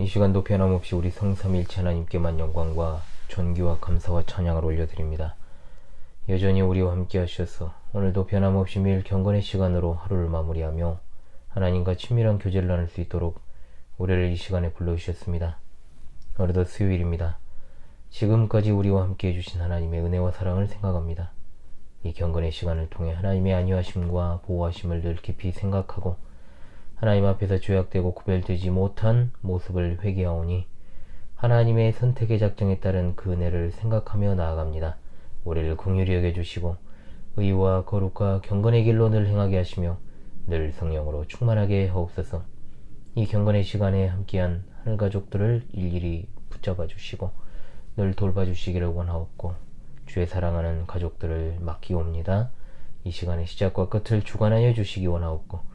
이 시간도 변함없이 우리 성삼일체 하나님께만 영광과 존귀와 감사와 찬양을 올려드립니다. 여전히 우리와 함께 하셔서 오늘도 변함없이 매일 경건의 시간으로 하루를 마무리하며 하나님과 친밀한 교제를 나눌 수 있도록 우리를 이 시간에 불러주셨습니다. 어느덧 수요일입니다. 지금까지 우리와 함께 해주신 하나님의 은혜와 사랑을 생각합니다. 이 경건의 시간을 통해 하나님의 안위하심과 보호하심을 늘 깊이 생각하고 하나님 앞에서 죄악되고 구별되지 못한 모습을 회개하오니 하나님의 선택의 작정에 따른 그 은혜를 생각하며 나아갑니다. 우리를 긍휼히 여겨주시고 의와 거룩과 경건의 길로 늘 행하게 하시며 늘 성령으로 충만하게 하옵소서. 이 경건의 시간에 함께한 하늘가족들을 일일이 붙잡아 주시고 늘 돌봐주시기를 원하옵고 주의 사랑하는 가족들을 맡기옵니다. 이 시간의 시작과 끝을 주관하여 주시기 원하옵고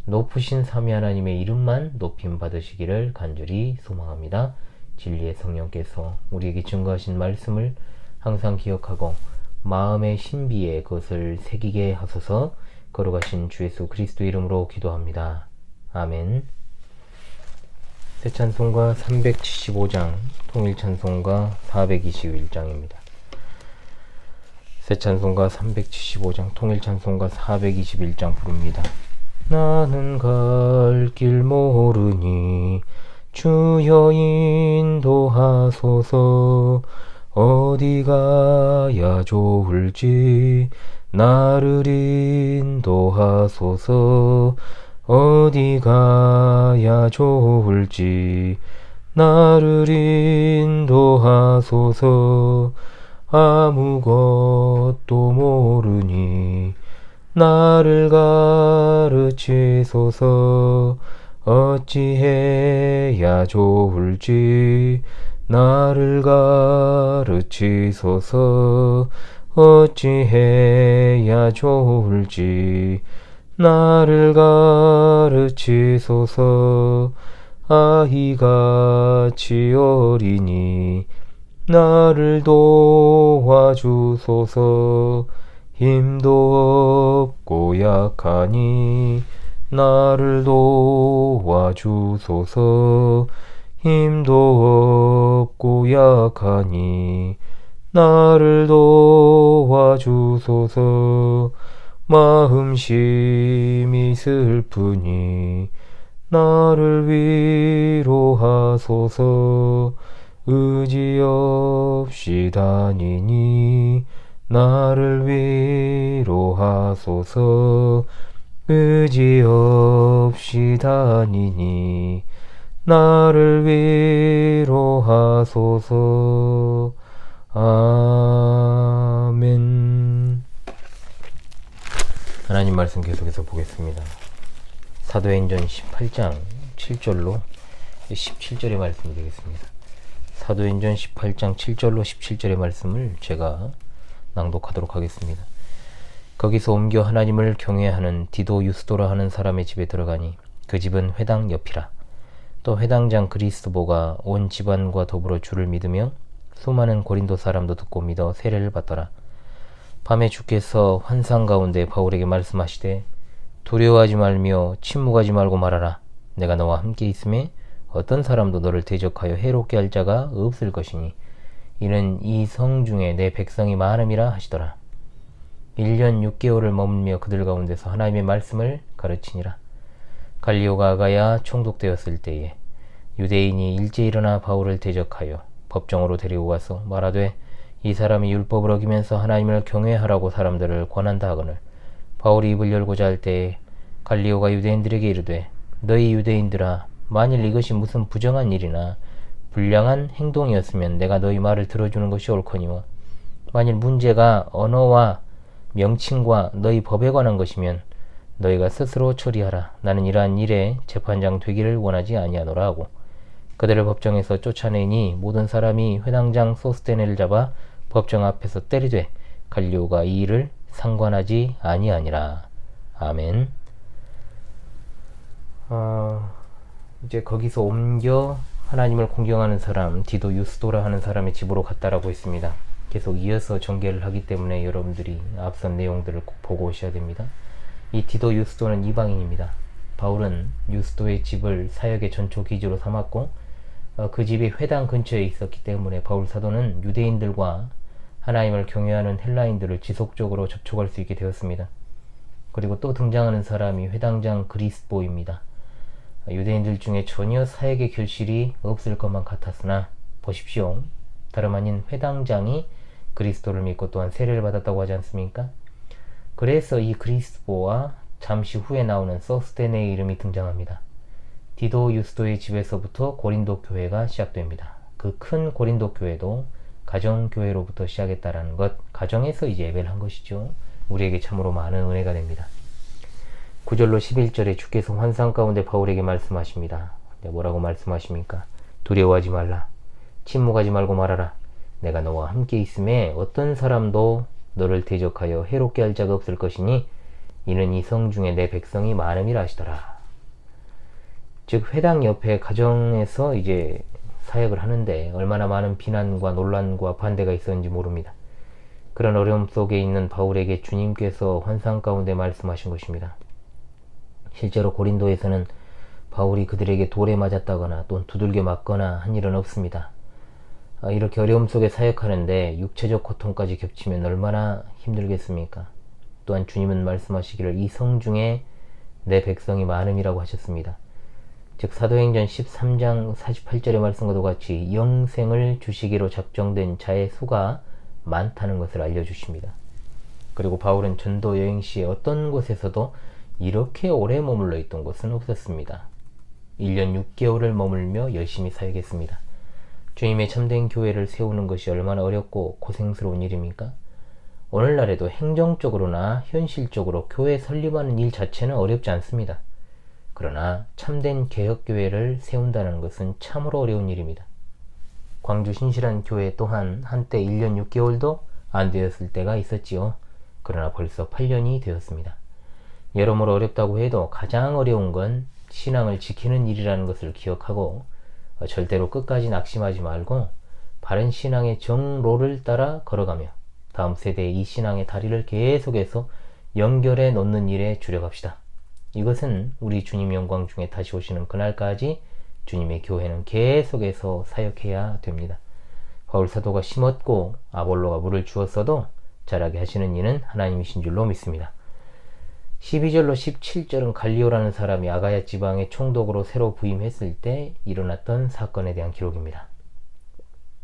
높으신 삼위 하나님의 이름만 높임 받으시기를 간절히 소망합니다. 진리의 성령께서 우리에게 증거하신 말씀을 항상 기억하고 마음의 신비에 그것을 새기게 하소서. 거룩하신 주 예수 그리스도 이름으로 기도합니다. 아멘. 새 찬송가 375장, 통일 찬송가 421장입니다. 새 찬송가 375장, 통일 찬송가 421장 부릅니다. 나는 갈 길 모르니 주여 인도하소서. 어디 가야 좋을지 나를 인도하소서. 어디 가야 좋을지 나를 인도하소서. 아무것도 모르니 나를 가르치소서. 어찌해야 좋을지 나를 가르치소서. 어찌해야 좋을지 나를 가르치소서. 아이같이 어리니 나를 도와주소서. 힘도 없고 약하니 나를 도와주소서. 힘도 없고 약하니 나를 도와주소서. 마음심이 슬프니 나를 위로하소서. 의지 없이 다니니 나를 위로하소서. 의지 없이 다니니 나를 위로하소서. 아멘. 하나님 말씀 계속해서 보겠습니다. 사도행전 18장 7절로 17절의 말씀이 되겠습니다. 사도행전 18장 7절로 17절의 말씀을 제가 낭독하도록 하겠습니다. 거기서 옮겨 하나님을 경외하는 디도 유스도라 하는 사람의 집에 들어가니 그 집은 회당 옆이라. 또 회당장 그리스도보가 온 집안과 더불어 주를 믿으며 수많은 고린도 사람도 듣고 믿어 세례를 받더라. 밤에 주께서 환상 가운데 바울에게 말씀하시되 두려워하지 말며 침묵하지 말고 말하라. 내가 너와 함께 있음에 어떤 사람도 너를 대적하여 해롭게 할 자가 없을 것이니 이는 이 성 중에 내 백성이 많음이라 하시더라. 1년 6개월을 머물며 그들 가운데서 하나님의 말씀을 가르치니라. 갈리오가 아가야 총독되었을 때에 유대인이 일제 일어나 바울을 대적하여 법정으로 데리고 가서 말하되 이 사람이 율법을 어기면서 하나님을 경외하라고 사람들을 권한다 하거늘 바울이 입을 열고자 할 때에 갈리오가 유대인들에게 이르되 너희 유대인들아 만일 이것이 무슨 부정한 일이나 불량한 행동이었으면 내가 너희 말을 들어주는 것이 옳거니와 만일 문제가 언어와 명칭과 너희 법에 관한 것이면 너희가 스스로 처리하라. 나는 이러한 일에 재판장 되기를 원하지 아니하노라 하고 그들을 법정에서 쫓아내니 모든 사람이 회당장 소스테네를 잡아 법정 앞에서 때리되 갈리오가 이 일을 상관하지 아니하니라. 아멘. 이제 거기서 옮겨 하나님을 공경하는 사람 디도 유스도라 하는 사람의 집으로 갔다라고 했습니다. 계속 이어서 전개를 하기 때문에 여러분들이 앞선 내용들을 꼭 보고 오셔야 됩니다. 이 디도 유스도는 이방인입니다. 바울은 유스도의 집을 사역의 전초 기지로 삼았고 그 집이 회당 근처에 있었기 때문에 바울 사도는 유대인들과 하나님을 경외하는 헬라인들을 지속적으로 접촉할 수 있게 되었습니다. 그리고 또 등장하는 사람이 회당장 그리스보입니다. 유대인들 중에 전혀 사역의 결실이 없을 것만 같았으나 보십시오. 다름 아닌 회당장이 그리스도를 믿고 또한 세례를 받았다고 하지 않습니까? 그래서 이 그리스보와 잠시 후에 나오는 소스테네의 이름이 등장합니다. 디도 유스도의 집에서부터 고린도 교회가 시작됩니다. 그 큰 고린도 교회도 가정교회로부터 시작했다라는 것, 가정에서 이제 예배를 한 것이죠. 우리에게 참으로 많은 은혜가 됩니다. 9절로 11절에 주께서 환상 가운데 바울에게 말씀하십니다. 뭐라고 말씀하십니까? 두려워하지 말라. 침묵하지 말고 말하라. 내가 너와 함께 있음에 어떤 사람도 너를 대적하여 해롭게 할 자가 없을 것이니 이는 이 성 중에 내 백성이 많음이라 하시더라. 즉 회당 옆에 가정에서 이제 사역을 하는데 얼마나 많은 비난과 논란과 반대가 있었는지 모릅니다. 그런 어려움 속에 있는 바울에게 주님께서 환상 가운데 말씀하신 것입니다. 실제로 고린도에서는 바울이 그들에게 돌에 맞았다거나 또는 두들겨 맞거나 한 일은 없습니다. 이렇게 어려움 속에 사역하는데 육체적 고통까지 겹치면 얼마나 힘들겠습니까? 또한 주님은 말씀하시기를 이 성 중에 내 백성이 많음이라고 하셨습니다. 즉 사도행전 13장 48절의 말씀과도 같이 영생을 주시기로 작정된 자의 수가 많다는 것을 알려주십니다. 그리고 바울은 전도 여행 시에 어떤 곳에서도 이렇게 오래 머물러 있던 곳은 없었습니다. 1년 6개월을 머물며 열심히 사역했습니다. 주님의 참된 교회를 세우는 것이 얼마나 어렵고 고생스러운 일입니까? 오늘날에도 행정적으로나 현실적으로 교회 설립하는 일 자체는 어렵지 않습니다. 그러나 참된 개혁교회를 세운다는 것은 참으로 어려운 일입니다. 광주 신실한 교회 또한 한때 1년 6개월도 안 되었을 때가 있었지요. 그러나 벌써 8년이 되었습니다. 여러모로 어렵다고 해도 가장 어려운 건 신앙을 지키는 일이라는 것을 기억하고 절대로 끝까지 낙심하지 말고 바른 신앙의 정로를 따라 걸어가며 다음 세대의 이 신앙의 다리를 계속해서 연결해 놓는 일에 주력합시다. 이것은 우리 주님 영광 중에 다시 오시는 그날까지 주님의 교회는 계속해서 사역해야 됩니다. 바울 사도가 심었고 아볼로가 물을 주었어도 자라게 하시는 이는 하나님이신 줄로 믿습니다. 12절로 17절은 갈리오라는 사람이 아가야 지방의 총독으로 새로 부임했을 때 일어났던 사건에 대한 기록입니다.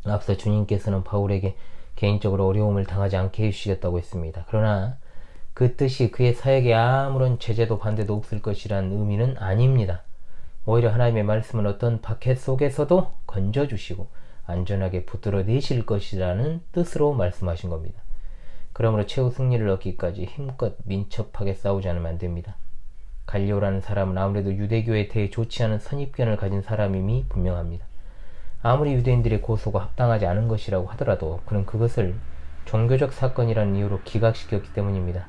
앞서 주님께서는 바울에게 개인적으로 어려움을 당하지 않게 해주시겠다고 했습니다. 그러나 그 뜻이 그의 사역에 아무런 제재도 반대도 없을 것이라는 의미는 아닙니다. 오히려 하나님의 말씀은 어떤 박해 속에서도 건져주시고 안전하게 붙들어 내실 것이라는 뜻으로 말씀하신 겁니다. 그러므로 최후 승리를 얻기까지 힘껏 민첩하게 싸우지 않으면 안 됩니다. 갈리오라는 사람은 아무래도 유대교에 대해 좋지 않은 선입견을 가진 사람임이 분명합니다. 아무리 유대인들의 고소가 합당하지 않은 것이라고 하더라도 그는 그것을 종교적 사건이라는 이유로 기각시켰기 때문입니다.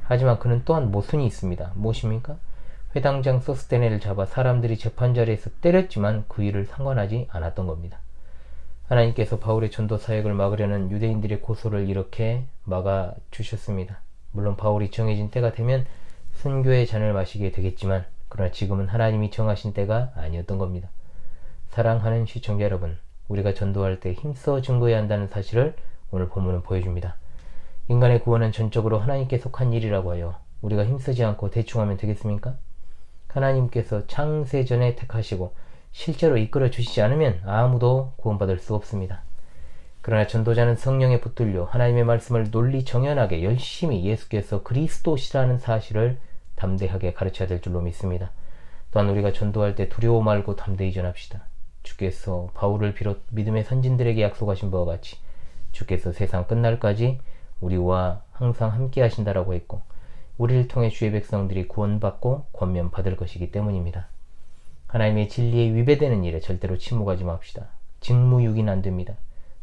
하지만 그는 또한 모순이 있습니다. 무엇입니까? 회당장 소스테네를 잡아 사람들이 재판자리에서 때렸지만 그 일을 상관하지 않았던 겁니다. 하나님께서 바울의 전도 사역을 막으려는 유대인들의 고소를 이렇게 막아주셨습니다. 물론 바울이 정해진 때가 되면 순교의 잔을 마시게 되겠지만 그러나 지금은 하나님이 정하신 때가 아니었던 겁니다. 사랑하는 시청자 여러분, 우리가 전도할 때 힘써 증거해야 한다는 사실을 오늘 본문은 보여줍니다. 인간의 구원은 전적으로 하나님께 속한 일이라고 하여 우리가 힘쓰지 않고 대충 하면 되겠습니까? 하나님께서 창세전에 택하시고 실제로 이끌어 주시지 않으면 아무도 구원받을 수 없습니다. 그러나 전도자는 성령에 붙들려 하나님의 말씀을 논리정연하게 열심히 예수께서 그리스도시라는 사실을 담대하게 가르쳐야 될 줄로 믿습니다. 또한 우리가 전도할 때 두려워 말고 담대히 전합시다. 주께서 바울을 비롯 믿음의 선진들에게 약속하신 바와 같이 주께서 세상 끝날까지 우리와 항상 함께 하신다라고 했고 우리를 통해 주의 백성들이 구원받고 권면받을 것이기 때문입니다. 하나님의 진리에 위배되는 일에 절대로 침묵하지 맙시다. 직무유기는 안 됩니다.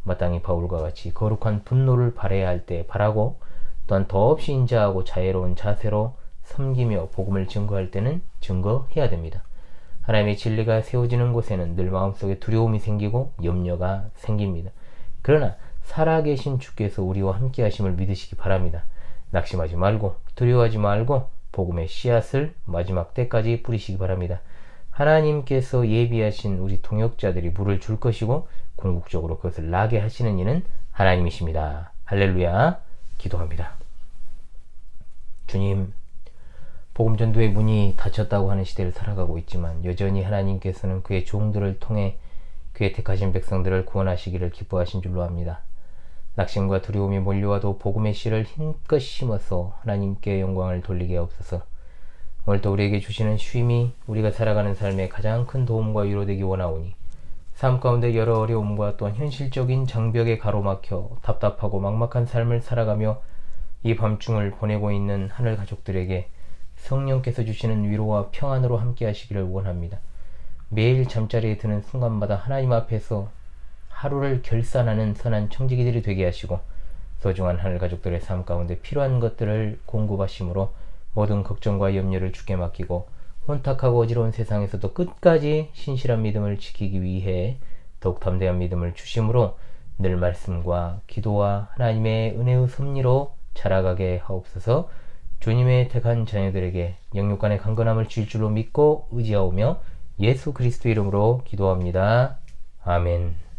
마땅히 바울과 같이 거룩한 분노를 발해야 할 때 발하고 또한 더없이 인자하고 자애로운 자세로 섬기며 복음을 증거할 때는 증거해야 됩니다. 하나님의 진리가 세워지는 곳에는 늘 마음속에 두려움이 생기고 염려가 생깁니다. 그러나 살아계신 주께서 우리와 함께 하심을 믿으시기 바랍니다. 낙심하지 말고 두려워하지 말고 복음의 씨앗을 마지막 때까지 뿌리시기 바랍니다. 하나님께서 예비하신 우리 동역자들이 물을 줄 것이고 궁극적으로 그것을 나게 하시는 이는 하나님이십니다. 할렐루야. 기도합니다. 주님, 복음전도의 문이 닫혔다고 하는 시대를 살아가고 있지만 여전히 하나님께서는 그의 종들을 통해 그의 택하신 백성들을 구원하시기를 기뻐하신 줄로 압니다. 낙심과 두려움이 몰려와도 복음의 씨를 힘껏 심어서 하나님께 영광을 돌리게 하옵소서. 오늘도 우리에게 주시는 쉼이 우리가 살아가는 삶에 가장 큰 도움과 위로되기 원하오니 삶 가운데 여러 어려움과 또한 현실적인 장벽에 가로막혀 답답하고 막막한 삶을 살아가며 이 밤중을 보내고 있는 하늘 가족들에게 성령께서 주시는 위로와 평안으로 함께 하시기를 원합니다. 매일 잠자리에 드는 순간마다 하나님 앞에서 하루를 결산하는 선한 청지기들이 되게 하시고 소중한 하늘 가족들의 삶 가운데 필요한 것들을 공급하심으로 모든 걱정과 염려를 주께 맡기고 혼탁하고 어지러운 세상에서도 끝까지 신실한 믿음을 지키기 위해 더욱 담대한 믿음을 주심으로 늘 말씀과 기도와 하나님의 은혜의 섭리로 자라가게 하옵소서. 주님의 택한 자녀들에게 영육간의 강건함을 주실 줄로 믿고 의지하오며 예수 그리스도 이름으로 기도합니다. 아멘.